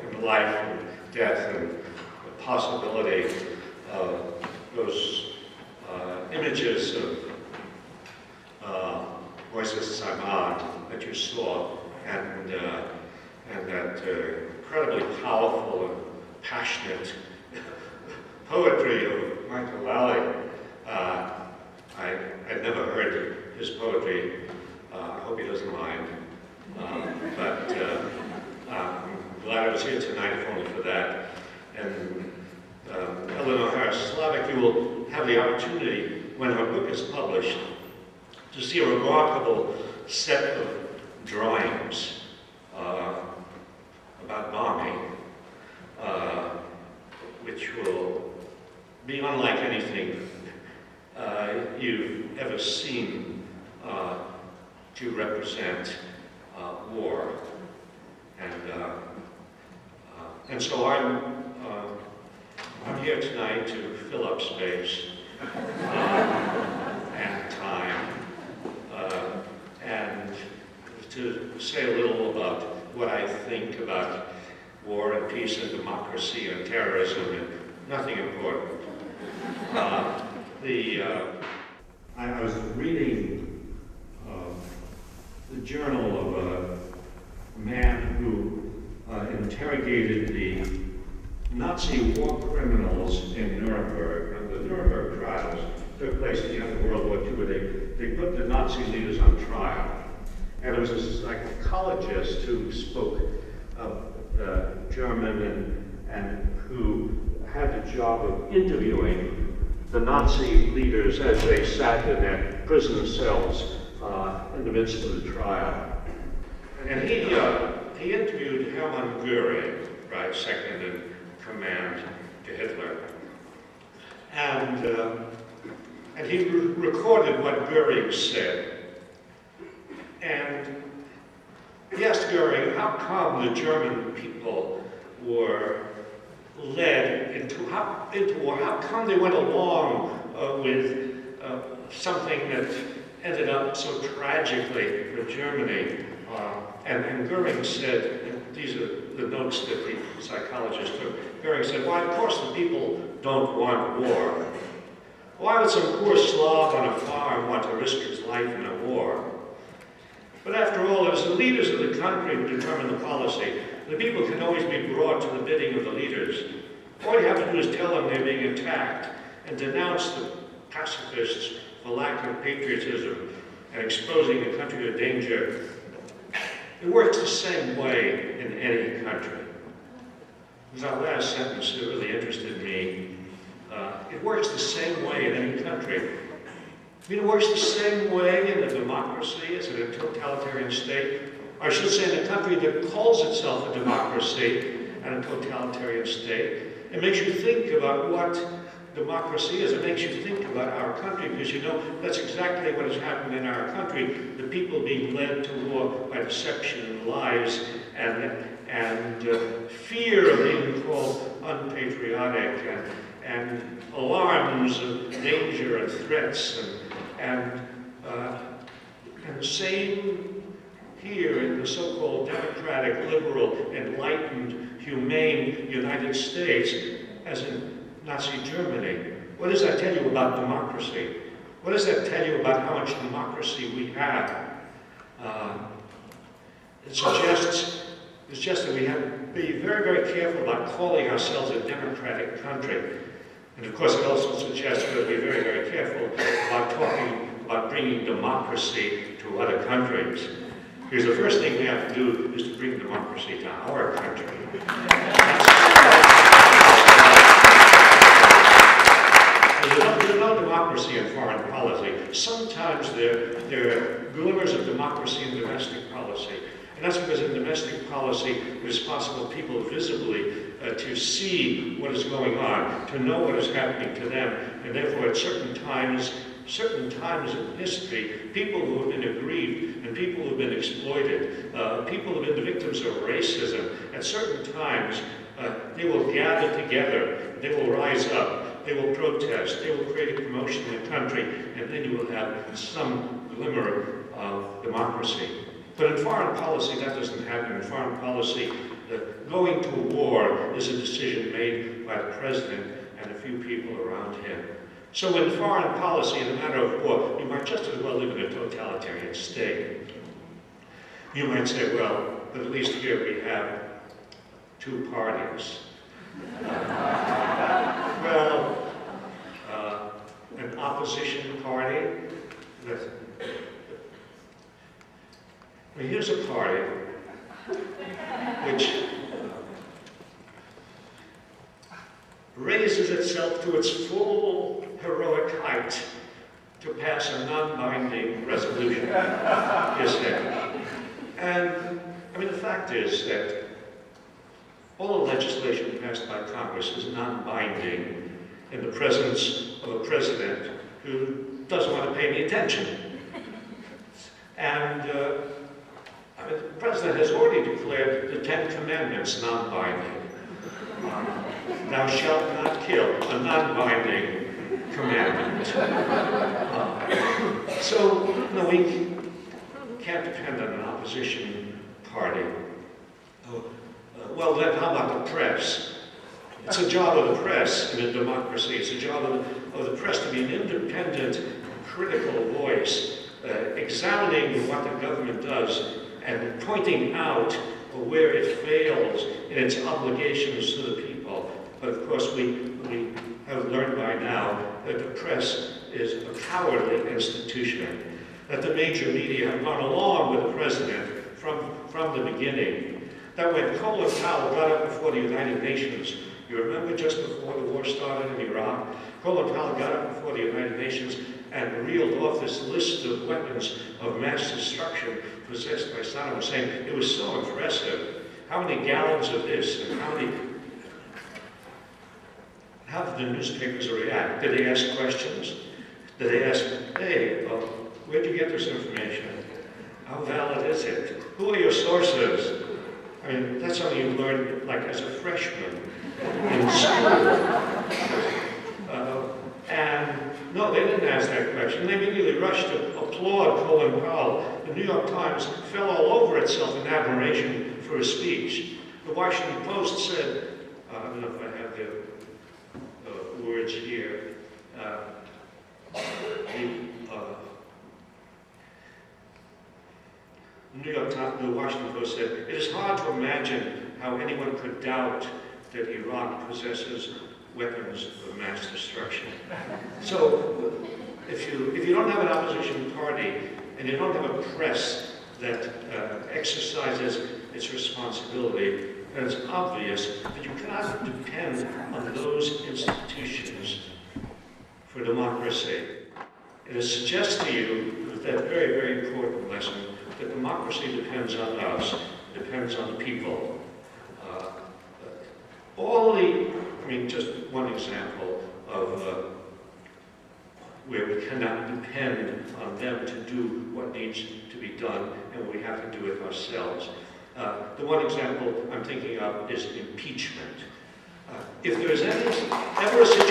and life and death and the possibility of those images of Moises Simon that you saw, and that incredibly powerful and passionate poetry of Michael Lally. I'd never heard his poetry. I hope he doesn't mind. But I'm glad I was here tonight, if only for that. And Eleanor Harris-Slavic, you will have the opportunity, when her book is published, to see a remarkable set of drawings about bombing, which will be unlike anything you've ever seen to represent war. And so I'm here tonight to fill up space and time, and to say a little about what I think about war and peace and democracy and terrorism and nothing important. I was reading the journal of a man who interrogated the Nazi war criminals in Nuremberg. And the Nuremberg trials took place at the end of World War II, where they put the Nazi leaders on trial. And it was a psychologist who spoke German and who had the job of interviewing the Nazi leaders as they sat in their prison cells in the midst of the trial. And he interviewed Hermann Goering, right, second in command to Hitler. And he recorded what Goering said. And he asked Goering how come the German people were led into war. How come they went along with something that ended up so tragically for Germany? And Goering said, and these are the notes that the psychologist took, Goering said, why, of course the people don't want war. Why would some poor Slav on a farm want to risk his life in a war? But after all, it was the leaders of the country who determine the policy. The people can always be brought to the bidding of the leaders. All you have to do is tell them they're being attacked and denounce the pacifists for lack of patriotism and exposing the country to danger. It works the same way in any country. It was our last sentence that really interested me. It works the same way in any country. I mean, it works the same way in a democracy as in a totalitarian state. Or I should say in a country that calls itself a democracy and a totalitarian state. It makes you think about what democracy is. It makes you think about our country, because you know that's exactly what has happened in our country. The people being led to war by deception and lies and fear of being called unpatriotic and alarms of danger and threats and same here in the so-called democratic, liberal, enlightened, humane United States as in Nazi Germany. What does that tell you about democracy? What does that tell you about how much democracy we have? It suggests that we have to be very, very careful about calling ourselves a democratic country. And of course, it also suggests we have to be very, very careful about talking about bringing democracy to other countries. Because the first thing we have to do is to bring democracy to our country. There's no democracy in foreign policy. Sometimes there are glimmers of democracy in domestic policy. And that's because in domestic policy, it is possible people visibly to see what is going on, to know what is happening to them, and therefore at certain times in history, people who have been aggrieved and people who have been exploited, people who have been the victims of racism, at certain times they will gather together, they will rise up, they will protest, they will create a commotion in the country, and then you will have some glimmer of democracy. But in foreign policy, that doesn't happen. In foreign policy, going to war is a decision made by the president and a few people around him. So in foreign policy, in the matter of war, you might just as well live in a totalitarian state. You might say, well, but at least here we have two parties. Well, an opposition party. Here's a party which raises itself to its full heroic height to pass a non-binding resolution. Yes, and I mean, the fact is that all legislation passed by Congress is non-binding in the presence of a president who doesn't want to pay any attention. And I mean, the president has already declared the 10 Commandments non-binding. Thou shalt not kill, a non-binding commandment. So, no, we can't depend on an opposition party. Well, then how about the press? It's a job of the press in a democracy. It's a job of the press to be an independent, critical voice, examining what the government does and pointing out where it fails in its obligations to the people. But of course, we have learned by now that the press is a cowardly institution, that the major media have gone along with the president from the beginning. That when Colin Powell got up before the United Nations, you remember just before the war started in Iraq, Colin Powell got up before the United Nations and reeled off this list of weapons of mass destruction possessed by Saddam Hussein. It was so impressive. How many gallons of this and how did the newspapers react? Did they ask questions? Did they ask, hey, where'd you get this information? How valid is it? Who are your sources? I mean, that's something you learn like as a freshman in school. And no, they didn't ask that question. They immediately rushed to applaud Colin Powell. The New York Times fell all over itself in admiration for his speech. The Washington Post said, I don't know if I have the words here. The Washington Post said, it is hard to imagine how anyone could doubt that Iraq possesses weapons of mass destruction. So, if you don't have an opposition party and you don't have a press that exercises its responsibility, then it's obvious that you cannot depend on those institutions for democracy. It suggests to you that very, very important lesson that democracy depends on us, depends on the people. Just one example of where we cannot depend on them to do what needs to be done, and we have to do it ourselves. The one example I'm thinking of is impeachment. If there's ever a situation